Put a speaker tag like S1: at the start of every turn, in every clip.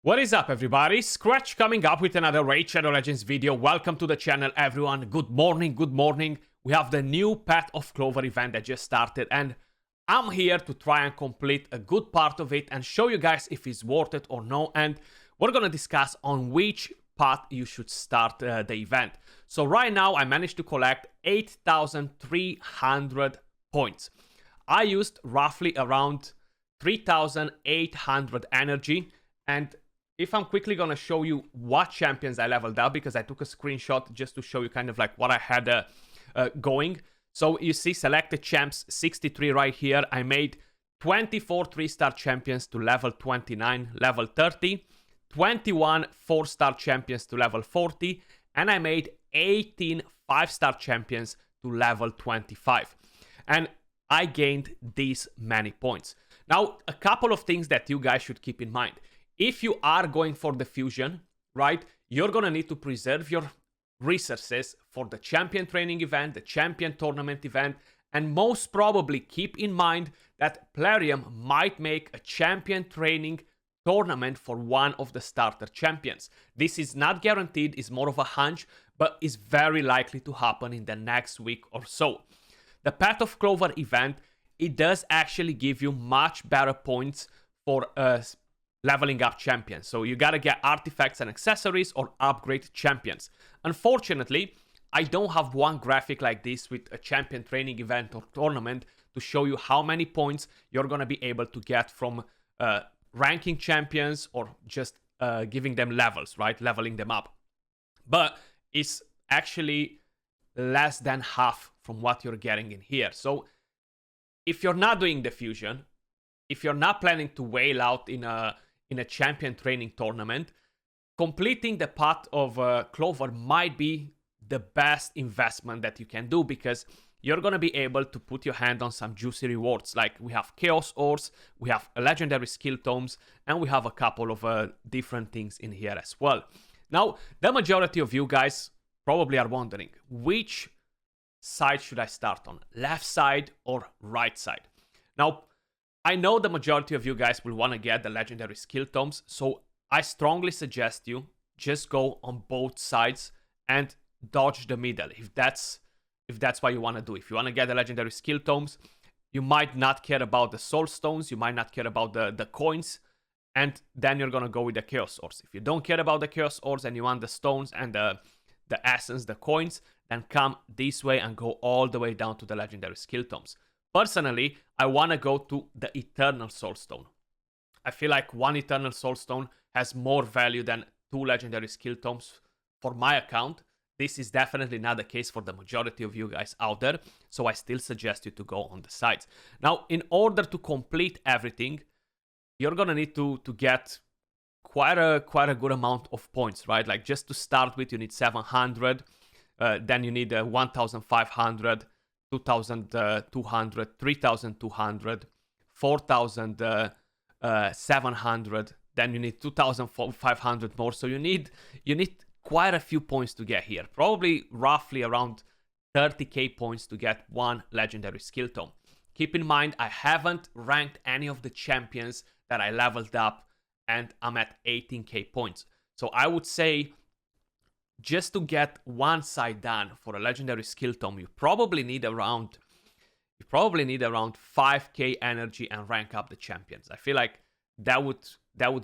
S1: What is up, everybody? Skratch coming up with another Raid Shadow Legends video. Welcome to the channel, everyone. Good morning, good morning. We have the new Path of Clover event that just started, and I'm here to try and complete a good part of it and show you guys if it's worth it or no. And we're gonna discuss on which path you should start the event. So right now, I managed to collect 8,300 points. I used roughly around 3,800 energy, and if I'm quickly going to show you what champions I leveled up, because I took a screenshot just to show you kind of like what I had going. So you see selected champs 63 right here. I made 24 3-star champions to level 29, level 30, 21 4-star champions to level 40, and I made 18 5-star champions to level 25. And I gained these many points. Now, a couple of things that you guys should keep in mind. If you are going for the fusion, right, you're going to need to preserve your resources for the champion training event, the champion tournament event, and most probably keep in mind that Plarium might make a champion training tournament for one of the starter champions. This is not guaranteed, it's more of a hunch, but is very likely to happen in the next week or so. The Path of Clover event, it does actually give you much better points for leveling up champions. So you gotta get artifacts and accessories or upgrade champions. Unfortunately, I don't have one graphic like this with a champion training event or tournament to show you how many points you're gonna be able to get from ranking champions or just giving them levels, right? Leveling them up. But it's actually less than half from what you're getting in here. So if you're not doing the fusion, if you're not planning to whale out in a champion training tournament, completing the Path of Clover might be the best investment that you can do, because you're going to be able to put your hand on some juicy rewards. Like we have Chaos Ores, we have legendary skill tomes, and we have a couple of different things in here as well. Now, the majority of you guys probably are wondering, which side should I start on? Left side or right side? Now, I know the majority of you guys will want to get the legendary skill tomes, so I strongly suggest you just go on both sides and dodge the middle if that's what you want to do. If you want to get the legendary skill tomes, you might not care about the soul stones, you might not care about the coins, and then you're gonna go with the chaos ores. If you don't care about the chaos ores and you want the stones and the essence, the coins, then come this way and go all the way down to the legendary skill tomes. Personally, I want to go to the Eternal Soulstone. I feel like one Eternal Soulstone has more value than 2 legendary skill tomes for my account. This is definitely not the case for the majority of you guys out there, so I still suggest you to go on the sides. Now, in order to complete everything, you're gonna need to get quite a good amount of points, right? Like just to start with, you need 700, then you need 1,500, 2,200, 3,200, 4,700, then you need 2,500 more. So you need quite a few points to get here. Probably roughly around 30k points to get one legendary skill tome. Keep in mind, I haven't ranked any of the champions that I leveled up, and I'm at 18k points. So I would say, just to get one side done for a legendary skill tome, you probably need around 5k energy and rank up the champions. I feel like that would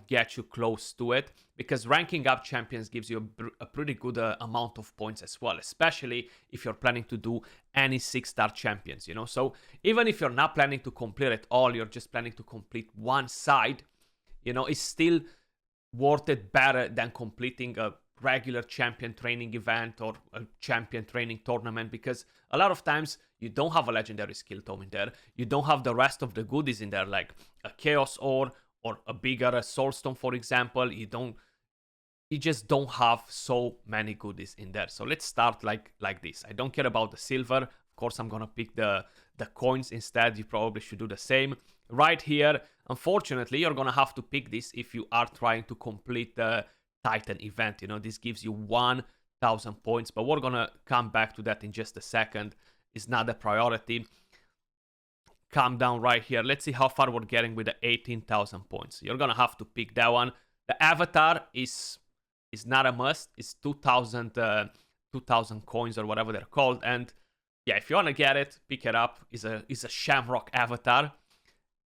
S1: get you close to it, because ranking up champions gives you a pretty good amount of points as well, especially if you're planning to do any 6-star champions, you know. So even if you're not planning to complete it all, you're just planning to complete one side, you know, it's still worth it better than completing a regular champion training event or a champion training tournament, because a lot of times you don't have a legendary skill tome in there, you don't have the rest of the goodies in there, like a chaos ore or a bigger soulstone, for example. You just don't have so many goodies in there. So let's start like this. I don't care about the silver. Of course, I'm gonna pick the coins instead. You probably should do the same. Right here, unfortunately, you're gonna have to pick this if you are trying to complete the Titan event. You know, this gives you 1,000 points, but we're gonna come back to that in just a second. It's not a priority. Come down right here. Let's see how far we're getting with the 18,000 points. You're gonna have to pick that one. The avatar is not a must. It's 2,000 coins or whatever they're called. And yeah, if you want to get it, pick it up. It's a Shamrock avatar.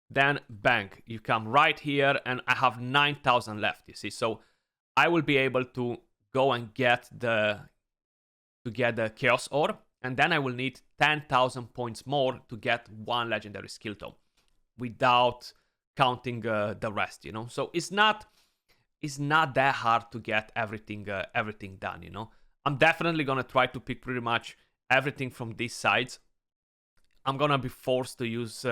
S1: Then bang, you come right here, and I have 9,000 left. You see, so I will be able to go and get the Chaos Ore, and then I will need 10,000 points more to get one legendary skill tome, without counting the rest. You know, so it's not that hard to get everything done. You know, I'm definitely gonna try to pick pretty much everything from these sides. I'm gonna be forced to use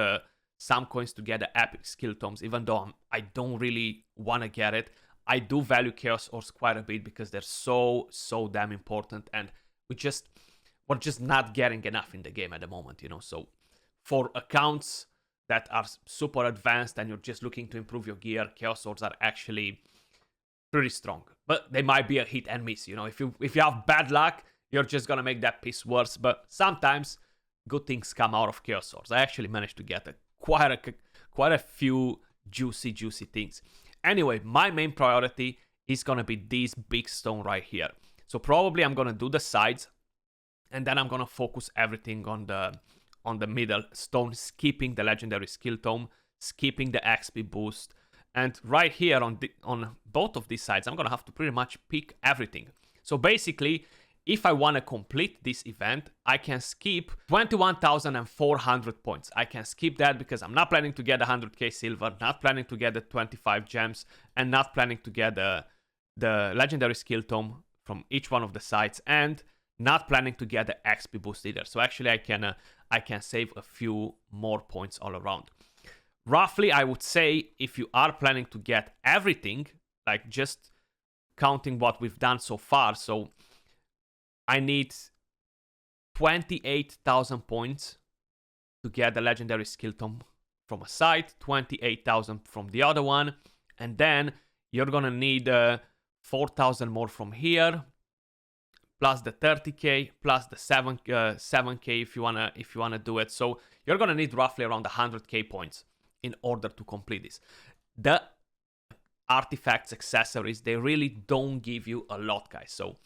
S1: some coins to get the epic skill tomes, even though I don't really want to get it. I do value Chaos Ores quite a bit because they're so damn important, and we're just not getting enough in the game at the moment, you know. So for accounts that are super advanced and you're just looking to improve your gear, Chaos Ores are actually pretty strong. But they might be a hit and miss, you know. If you have bad luck, you're just gonna make that piece worse. But sometimes good things come out of Chaos Ores. I actually managed to get quite a few juicy things. Anyway, my main priority is gonna be this big stone right here. So probably I'm gonna do the sides, and then I'm gonna focus everything on the middle stone, skipping the legendary skill tome, skipping the XP boost. And right here on both of these sides, I'm gonna have to pretty much pick everything. So basically, if I want to complete this event, I can skip 21,400 points. I can skip that because I'm not planning to get 100k silver, not planning to get the 25 gems, and not planning to get the legendary skill tome from each one of the sides, and not planning to get the XP boost either. So actually, I can save a few more points all around. Roughly, I would say if you are planning to get everything, like just counting what we've done so far, so I need 28,000 points to get the legendary skill tome from a side, 28,000 from the other one, and then you're gonna need 4,000 more from here, plus the 30k, plus the 7k if you wanna do it. So you're gonna need roughly around 100k points in order to complete this. The artifacts, accessories, they really don't give you a lot, guys. So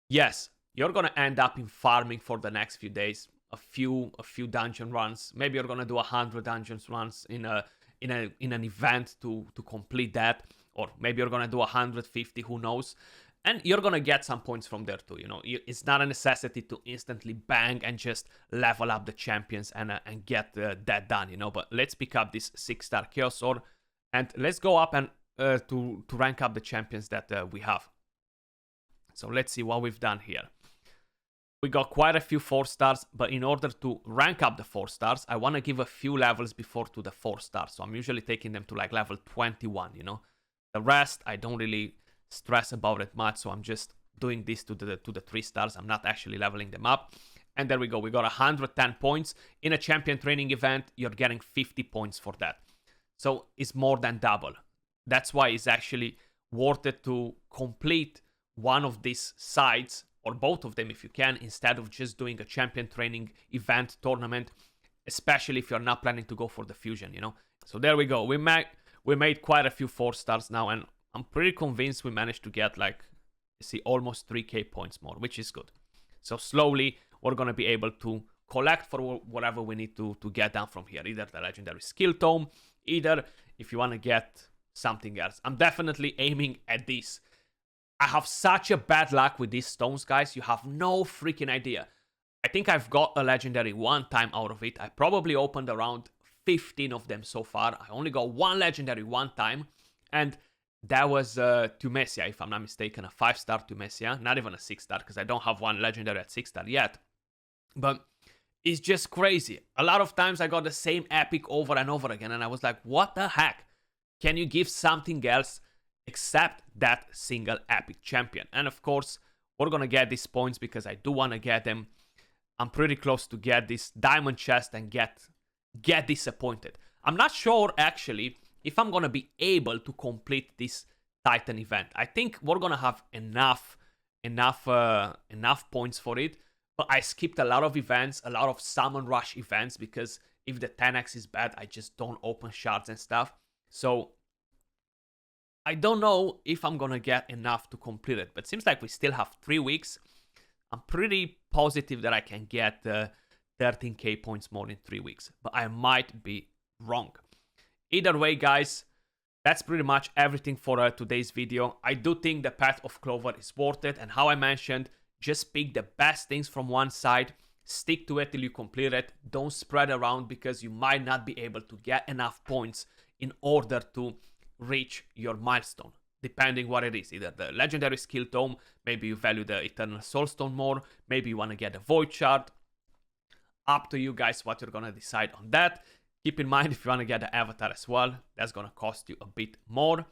S1: yes, you're gonna end up in farming for the next few days, a few dungeon runs. Maybe you're gonna do 100 dungeon runs in an event to complete that, or maybe you're gonna do 150, who knows. And you're gonna get some points from there too. You know, it's not a necessity to instantly bang and just level up the champions and get that done. You know, but let's pick up this 6-star Chaos Ore, and let's go up and to rank up the champions that we have. So let's see what we've done here. We got quite a few 4 stars, but in order to rank up the 4 stars, I want to give a few levels before to the 4 stars. So I'm usually taking them to like level 21, you know. The rest, I don't really stress about it much, so I'm just doing this to the 3 stars. I'm not actually leveling them up. And there we go. We got 110 points. In a champion training event, you're getting 50 points for that. So it's more than double. That's why it's actually worth it to complete one of these sides, or both of them if you can, instead of just doing a champion training event tournament, especially if you're not planning to go for the fusion, you know. So there we go. We made quite a few 4 stars now, and I'm pretty convinced we managed to get like, see, almost 3k points more, which is good. So slowly we're gonna be able to collect for whatever we need to get down from here, either the legendary skill tome, either if you want to get something else. I'm definitely aiming at this. I have such a bad luck with these stones, guys. You have no freaking idea. I think I've got a legendary one time out of it. I probably opened around 15 of them so far. I only got one legendary one time, and that was Tumesia, if I'm not mistaken, a 5-star Tumesia. Not even a 6-star, because I don't have one legendary at 6-star yet. But it's just crazy. A lot of times I got the same epic over and over again, and I was like, what the heck? Can you give something else except that single epic champion? And of course, we're gonna get these points because I do want to get them. I'm pretty close to get this diamond chest and get disappointed. I'm not sure actually if I'm gonna be able to complete this Titan event. I think we're gonna have enough points for it, but I skipped a lot of events, a lot of summon rush events, because if the 10x is bad, I just don't open shards and stuff. So I don't know if I'm gonna get enough to complete it, but seems like we still have 3 weeks. I'm pretty positive that I can get 13k points more in 3 weeks, but I might be wrong. Either way, guys, that's pretty much everything for today's video. I do think the path of Clover is worth it, and how I mentioned, just pick the best things from one side, stick to it till you complete it, don't spread around because you might not be able to get enough points in order to reach your milestone, depending what it is. Either the legendary skill tome, maybe you value the eternal soulstone more, maybe you want to get a void shard. Up to you guys what you're gonna decide on that. Keep in mind, if you want to get the avatar as well, that's gonna cost you a bit more.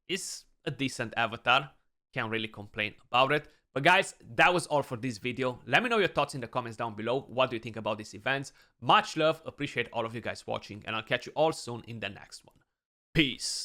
S1: It's a decent avatar, can't really complain about it. But guys, that was all for this video. Let me know your thoughts in the comments down below. What do you think about these events? Much love, appreciate all of you guys watching, and I'll catch you all soon in the next one. Peace.